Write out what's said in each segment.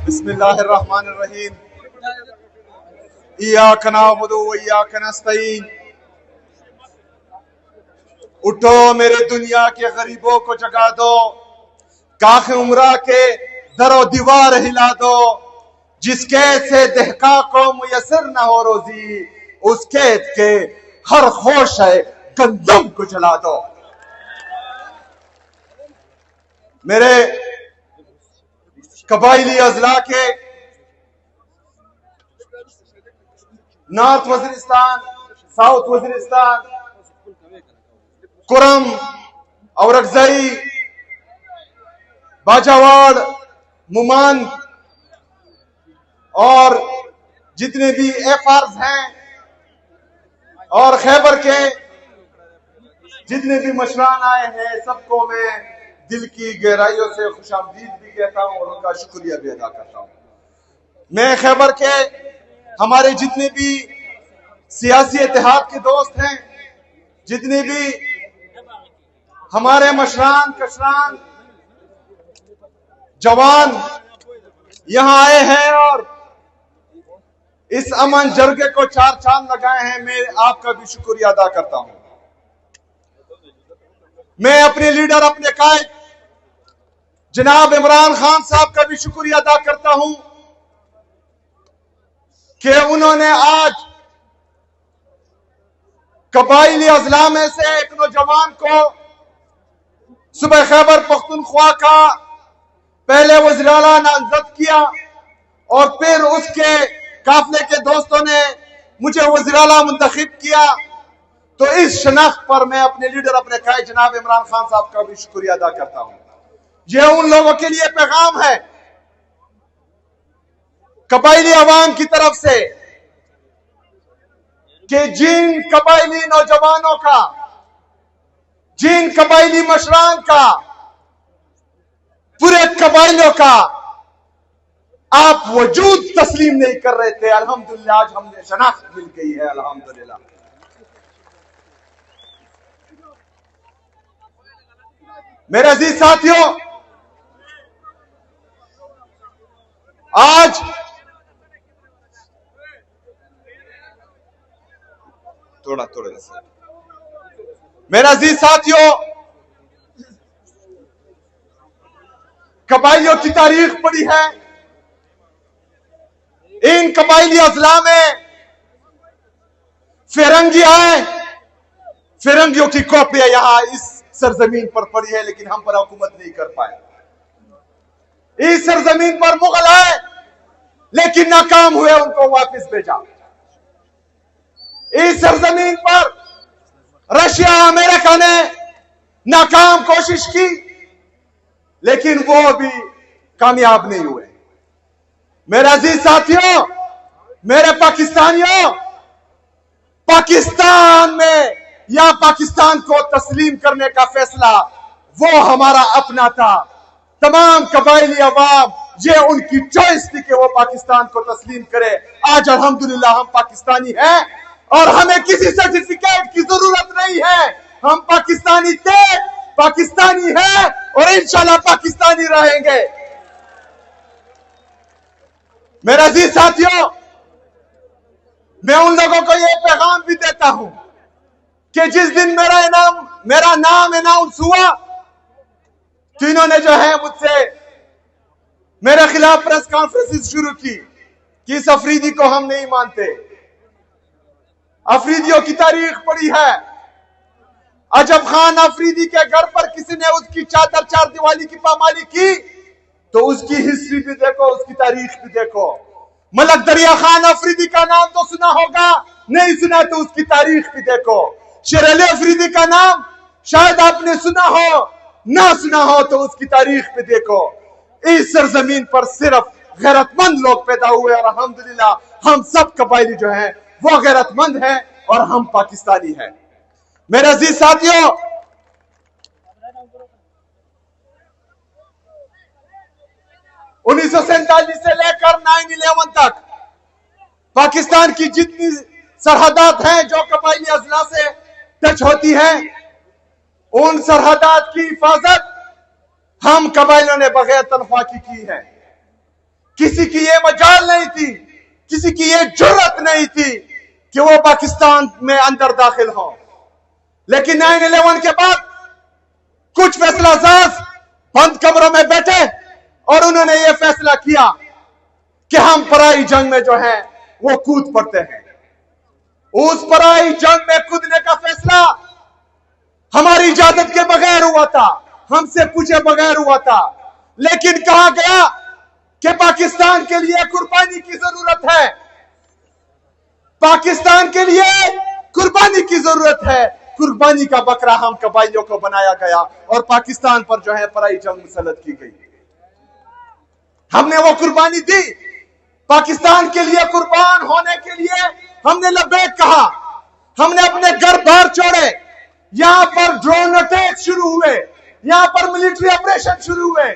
बिस्मिल्लाहिर्रहमानिर्रहीम। इय्याका नअबुदु व इय्याका नस्तईन। उठो मेरे दुनिया के गरीबों को जगा दो, काखे उमरा के दरो दीवार हिला दो। जिसके से दहका को मुयसर न हो रोजी, उस खेत के हर खोश है गंदम को जला दो। मेरे कबाइली अजला के नॉर्थ वजीरिस्तान, साउथ वजीरिस्तान, कुरम, औरकजई, बाजावाड़, मुमान और जितने भी एफआर्स हैं और खैबर के जितने भी मशरान आए हैं, सबको मैं दिल की गहराइयों से खुशामदीद भी कहता हूं और उनका शुक्रिया भी अदा करता हूं। मैं खैबर के हमारे जितने भी सियासी इत्तेहाद के दोस्त हैं, जितने भी हमारे मशरान कशरान जवान यहां आए हैं और इस अमन जरगे को चार चांद लगाए हैं, मैं आपका भी शुक्रिया अदा करता हूं। मैं अपने लीडर, अपने कायद जनाब इमरान खान साहब का भी शुक्रिया अदा करता हूं कि उन्होंने आज कबाइली अजला में से एक नौजवान को सुबह खैबर पख्तूनख्वा का पहले वज़ीर आला नामजद किया और फिर उसके काफले के दोस्तों ने मुझे वज़ीर आला मुंतखब किया। तो इस शनाख्त पर मैं अपने लीडर, अपने कायद जनाब इमरान खान साहब का भी शुक्रिया अदा करता हूं। यह उन लोगों के लिए पैगाम है कबाइली अवाम की तरफ से कि जिन कबाइली नौजवानों का, जिन कबाइली मशरान का, पूरे कबाइलों का आप वजूद तस्लीम नहीं कर रहे थे, अल्हम्दुलिल्लाह आज हमने शनाख्त मिल गई है, अल्हम्दुलिल्लाह। मेरे अजीज साथियों, आज थोड़ा मेरे अजीज साथियों, कबाइलियों की तारीख पड़ी है। इन कबाइली अजला में फिरंगी आए, फिरंगियों की कॉपियां यहां इस सरजमीन पर पड़ी है, लेकिन हम पर हुकूमत नहीं कर पाए। इस सरजमीन पर मुगल आए लेकिन नाकाम हुए, उनको वापस भेजा। इस सरजमीन पर रशिया, अमेरिका ने नाकाम कोशिश की लेकिन वो भी कामयाब नहीं हुए। मेरे अजीज साथियों, मेरे पाकिस्तानियों, पाकिस्तान में या पाकिस्तान को तस्लीम करने का फैसला वो हमारा अपना था। तमाम कबाइली अवाम, ये उनकी चॉइस थी कि वो पाकिस्तान को तस्लीम करे। आज अल्हम्दुलिल्लाह हम पाकिस्तानी हैं और हमें किसी सर्टिफिकेट की जरूरत नहीं है। हम पाकिस्तानी थे, पाकिस्तानी हैं और इंशाल्लाह पाकिस्तानी रहेंगे। मेरे अजीज साथियों, मैं उन लोगों को यह पैगाम भी देता हूं कि जिस दिन मेरा नाम अनाउंस हुआ तो इन्होंने जो है मुझसे मेरे खिलाफ प्रेस कॉन्फ्रेंस शुरू की कि इस अफरीदी को हम नहीं मानते। अफरीदियों की तारीख पड़ी है। अजब खान अफरीदी के घर पर किसी ने उसकी चादर चार दिवाली की पामाली की तो उसकी हिस्ट्री भी देखो, उसकी तारीख भी देखो। मलक दरिया खान अफरीदी का नाम तो सुना होगा, नहीं सुना तो उसकी तारीख भी देखो। शेर अली अफरीदी का नाम शायद आपने सुना हो, ना सुना हो तो उसकी तारीख भी देखो। इस सरजमीन पर सिर्फ गैरतमंद लोग पैदा हुए और अल्हम्दुलिल्लाह हम सब कबाइली जो हैं वो गैरतमंद हैं और हम पाकिस्तानी हैं। मेरे अजीज साथियों, उन्नीस सौ सैंतालीस से लेकर 9/11 तक पाकिस्तान की जितनी सरहदात हैं जो कबाइली अजला से टच होती हैं, उन सरहदात की हिफाजत हम कबाइलों ने बगैर तनख्वाह की है। किसी की ये मजाल नहीं थी, किसी की ये जुर्रत नहीं थी कि वो पाकिस्तान में अंदर दाखिल हो। लेकिन 9/11 के बाद कुछ फैसलासाज बंद कमरों में बैठे और उन्होंने ये फैसला किया कि हम पराई जंग में जो है वो कूद पड़ते हैं। उस पराई जंग में कूदने का फैसला हमारी इजाजत के बगैर हुआ था, हमसे पूछे बगैर हुआ था। लेकिन कहा गया कि पाकिस्तान के लिए कुर्बानी की जरूरत है, पाकिस्तान के लिए कुर्बानी की जरूरत है। कुर्बानी का बकरा हम कबाइलियों को बनाया गया और पाकिस्तान पर जो है पराई जंग मुसल्लत की गई। हमने वो कुर्बानी दी, पाकिस्तान के लिए कुर्बान होने के लिए हमने लबैक कहा। हमने अपने घर बाहर छोड़े, यहां पर ड्रोन अटैक शुरू हुए, यहां पर मिलिट्री ऑपरेशन शुरू हुए,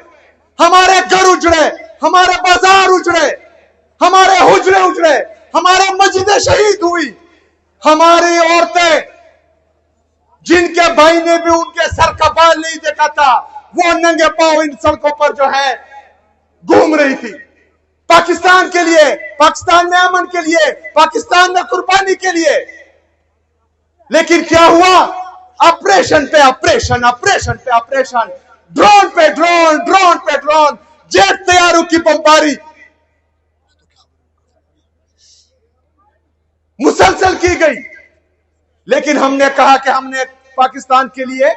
हमारे घर उजड़े, हमारे बाजार उजड़े, हमारे हुजरे उजड़े, हमारे मस्जिदें शहीद हुई, हमारी औरतें जिनके भाई ने भी उनके सर का बाल नहीं देखा था वो नंगे पांव इन सड़कों पर जो है घूम रही थी। पाकिस्तान के लिए, पाकिस्तान में अमन के लिए, पाकिस्तान में कुर्बानी के लिए। लेकिन क्या हुआ? ऑपरेशन पे ऑपरेशन, ऑपरेशन पे ऑपरेशन, ड्रोन पे ड्रोन, ड्रोन पे ड्रोन, जेट तैयारों की बमबारी मुसलसल की गई। लेकिन हमने कहा कि हमने पाकिस्तान के लिए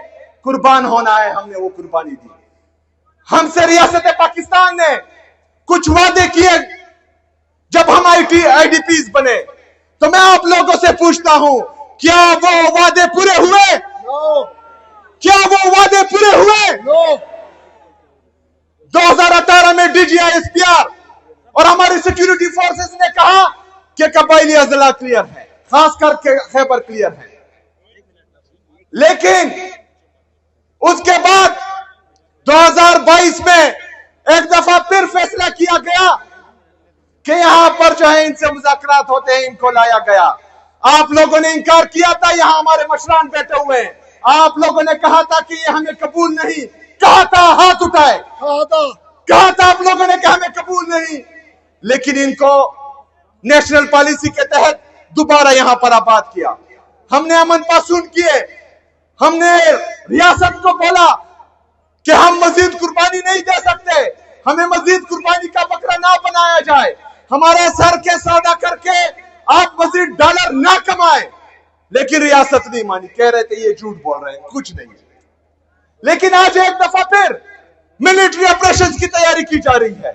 कुर्बान होना है, हमने वो कुर्बानी दी। हमसे रियासत पाकिस्तान ने कुछ वादे किए जब हम आईडीपीज बने। तो मैं आप लोगों से पूछता हूं, क्या वो वादे पूरे हुए? क्या वो वादे पूरे हुए? 2018 में DGI-SPR और हमारी सिक्योरिटी फोर्सेस ने कहा कि कबाइली अजला क्लियर है, खास करके खैबर क्लियर है। लेकिन उसके बाद 2022 में एक दफा फिर फैसला किया गया कि यहां पर जो है इनसे मुज़ाकरात होते हैं, इनको लाया गया। आप लोगों ने इनकार किया था, यहां हमारे मशरान बैठे हुए हैं। आप लोगों ने कहा था कि ये हमें कबूल नहीं, कहा था, हाथ उठाए, कहा था आप लोगों ने कि हमें कबूल नहीं। लेकिन इनको नेशनल पॉलिसी के तहत दोबारा यहां पर आबाद किया। हमने अमन पासून किए, हमने रियासत को बोला कि हम मजीद कुर्बानी नहीं दे सकते, हमें मजीद कुर्बानी का बकरा ना बनाया जाए, हमारे सर के सौदा करके आप मजीद डॉलर ना कमाए। लेकिन रियासत नहीं मानी, कह रहे थे ये झूठ बोल रहे हैं, कुछ नहीं। लेकिन आज एक दफा फिर मिलिट्री ऑपरेशन की तैयारी की जा रही है,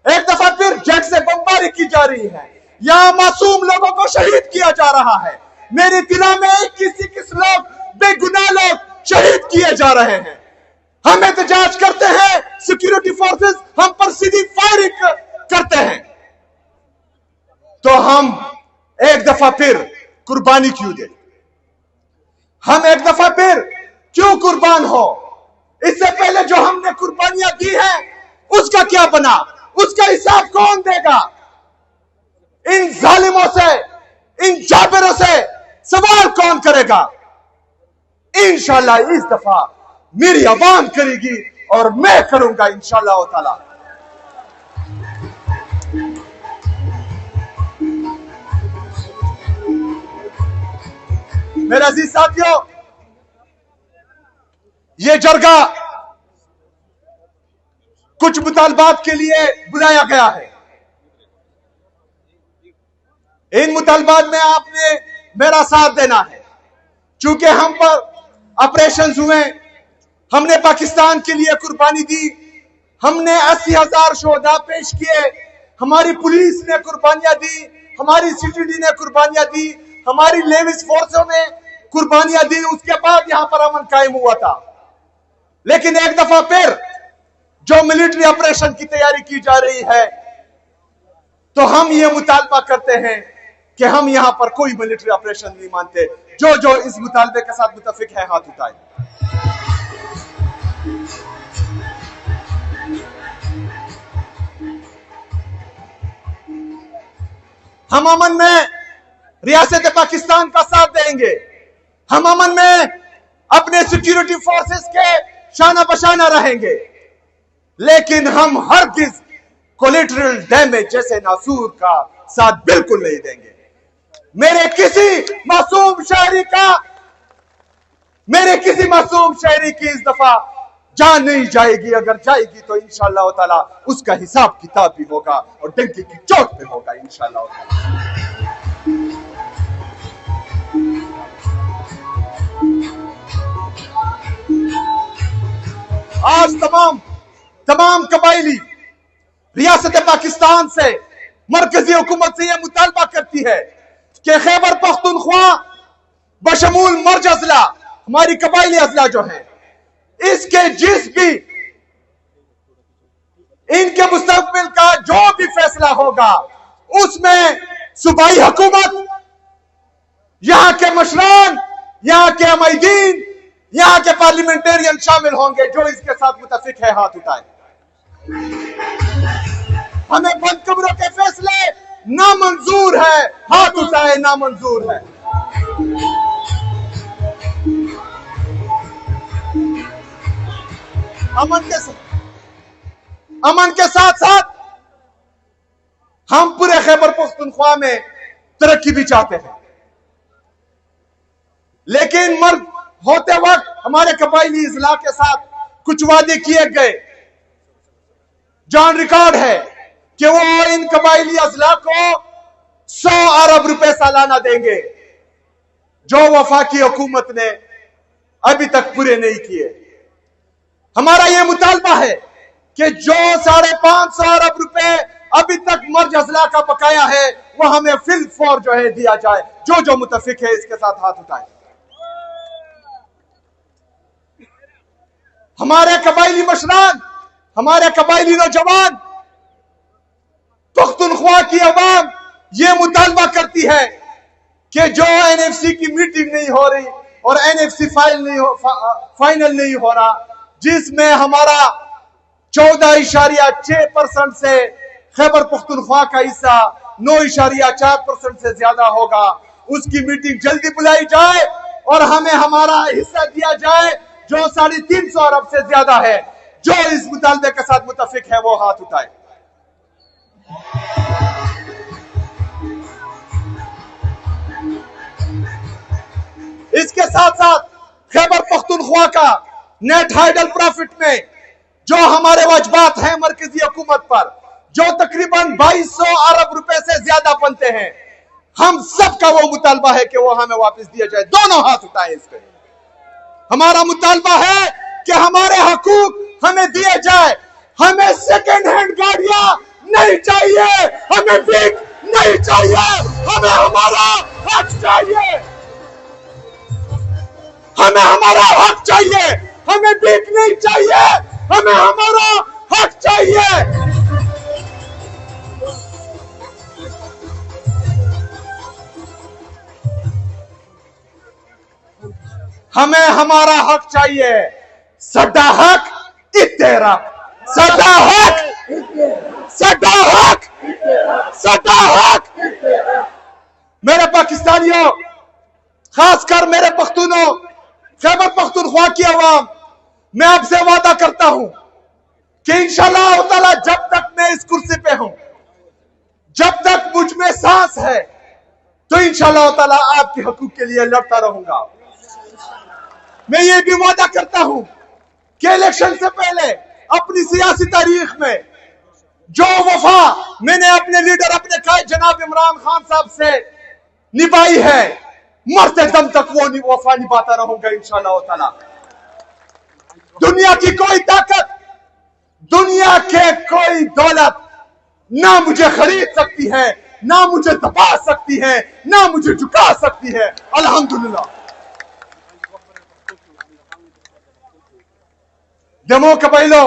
एक दफा फिर जेट से बमबारी की जा रही है, यहां मासूम लोगों को शहीद किया जा रहा है। मेरी तिला में 21 लोग, बेगुनाह लोग शहीद किए जा रहे हैं। हम एहतजाज करते हैं, सिक्योरिटी फोर्सेस हम पर सीधी फायरिंग करते हैं। तो हम एक दफा फिर कुर्बानी क्यों दे? हम एक दफा फिर क्यों कुर्बान हो? इससे पहले जो हमने कुर्बानियां दी हैं उसका क्या बना? उसका हिसाब कौन देगा? इन जालिमों से, इन जाबिरों से सवाल कौन करेगा? इंशाल्लाह इस दफा मेरी आवाम करेगी और मैं करूंगा इंशाल्लाह ताला। मेरे अजीज साथियों, ये जरगा कुछ मुतालबात के लिए बुलाया गया है। इन मुतालबात में आपने मेरा साथ देना है। चूंकि हम पर ऑपरेशन हुए, हमने पाकिस्तान के लिए कुर्बानी दी, हमने 80,000 शोधा पेश किए, हमारी पुलिस ने कुर्बानियां दी, हमारी CTD ने कुर्बानियां दी, हमारी लेविस फोर्सों ने कुर्बानियां दी। उसके बाद यहां पर अमन कायम हुआ था। लेकिन एक दफा फिर जो मिलिट्री ऑपरेशन की तैयारी की जा रही है, तो हम ये मुतालबा करते हैं कि हम यहां पर कोई मिलिट्री ऑपरेशन नहीं मानते। जो जो इस मुतालबे के साथ मुतफिक है हाथ उठाए। हम अमन में रियासत पाकिस्तान का साथ देंगे, हम अमन में अपने सिक्योरिटी फोर्सेस के शाना बशाना रहेंगे। लेकिन हम हरगिज कोलेटरल डैमेज जैसे नासूर का साथ बिल्कुल नहीं देंगे। मेरे किसी मासूम शहरी की इस दफा जान नहीं जाएगी, अगर जाएगी तो इंशाअल्लाह ताला उसका हिसाब किताब भी होगा और डंकी की चोट पे होगा इंशाअल्लाह ताला। आज तमाम कबाइली रियासत पाकिस्तान से, मरकजी हुकूमत से यह मुतालबा करती है कि खैबर पख्तूनख्वा बशमूल मर्ज अजला, हमारी कबाइली अजला जो है, इसके जिस भी इनके मुस्तकबिल का जो भी फैसला होगा उसमें सूबाई हुकूमत, यहां के मशरान, यहां के अमीदीन, यहां के पार्लियामेंटेरियन शामिल होंगे। जो इसके साथ मुतफिक है हाथ उठाए। हमें बंद कमरों के फैसले नामंजूर है, हाथ उठाए, नामंजूर है। अमन के साथ साथ हम पूरे खैबर पख्तूनख्वा में तरक्की भी चाहते हैं, लेकिन मर्द होते वक्त हमारे कबाइली इजला के साथ कुछ वादे किए गए। जॉन रिकॉर्ड है कि वो इन कबाइली अजला को 100 अरब रुपए सालाना देंगे, जो वफाकी हुकूमत ने अभी तक पूरे नहीं किए। हमारा यह मुतालबा है कि जो 550 अरब रुपए अभी तक मर्ज अजला का बकाया है वो हमें फिल फॉर जो है दिया जाए। जो मुतफिक है इसके साथ हाथ उठाए। हमारे कबाइली मशरान, हमारे कबाइली नौजवान, पख्तूनख्वा की अवाम ये मुतालबा करती है कि जो एनएफसी की मीटिंग नहीं हो रही और एनएफसी फाइनल नहीं हो रहा, जिसमें हमारा 14.6% से खैबर पख्तूनख्वा का हिस्सा 9.4% से ज्यादा होगा, उसकी मीटिंग जल्दी बुलाई जाए और हमें हमारा हिस्सा दिया जाए जो 350 अरब से ज्यादा है। जो इस मुतालबे के साथ मुतफिक है वो हाथ उठाए। इसके साथ साथ खैबर पख्तूनख्वा का नेट हाइडल प्रॉफिट में जो हमारे वाजबात हैं मरकजी हुकूमत पर, जो तकरीबन 2200 अरब रुपए से ज्यादा बनते हैं, हम सबका वो मुतालबा है कि वो हमें वापस दिया जाए। दोनों हाथ उठाए इस पे। हमारा मुतालबा है कि हमारे हकूक हमें दिए जाए। हमें सेकेंड हैंड गाड़ियां नहीं चाहिए, हमें भीख नहीं चाहिए, हमें हमारा हक चाहिए। हमें हमारा हक चाहिए, हमें भीख नहीं चाहिए, हमें हमारा हक चाहिए। हमें हमारा हक चाहिए। सदा हक तेरा, सदा हक, सदा हक, सदा हक। मेरे पाकिस्तानियों, खासकर मेरे पख्तूनों, खैबर पख्तूनख्वा की आवाम, मैं आपसे वादा करता हूं कि इंशाअल्लाह ताला जब तक मैं इस कुर्सी पे हूं, जब तक मुझ में सांस है, तो इंशाअल्लाह ताला आपके हकूक के लिए लड़ता रहूंगा। मैं ये भी वादा करता हूं कि इलेक्शन से पहले अपनी सियासी तारीख में जो वफा मैंने अपने लीडर, अपने कायद जनाब इमरान खान साहब से निभाई है, मरते दम तक वो वफा निभाता रहूंगा इंशाअल्लाह ताला। दुनिया की कोई ताकत, दुनिया के कोई दौलत ना मुझे खरीद सकती है, ना मुझे दबा सकती है, ना मुझे झुका सकती है। अल्हम्दुलिल्लाह। जम्मू कबाइलों,